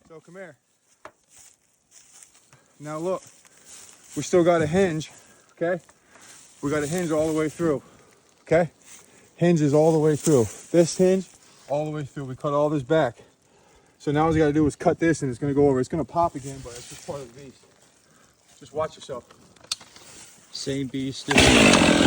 So come here. Now look, we still got a hinge, okay? We got a hinge all the way through, okay? Hinge is all the way through. This hinge, all the way through. We cut all this back. So now all we gotta do is cut this and it's gonna go over. It's gonna pop again, but it's just part of the beast. Just watch yourself. Same beast, different.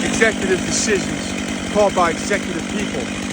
Executive decisions called by executive people.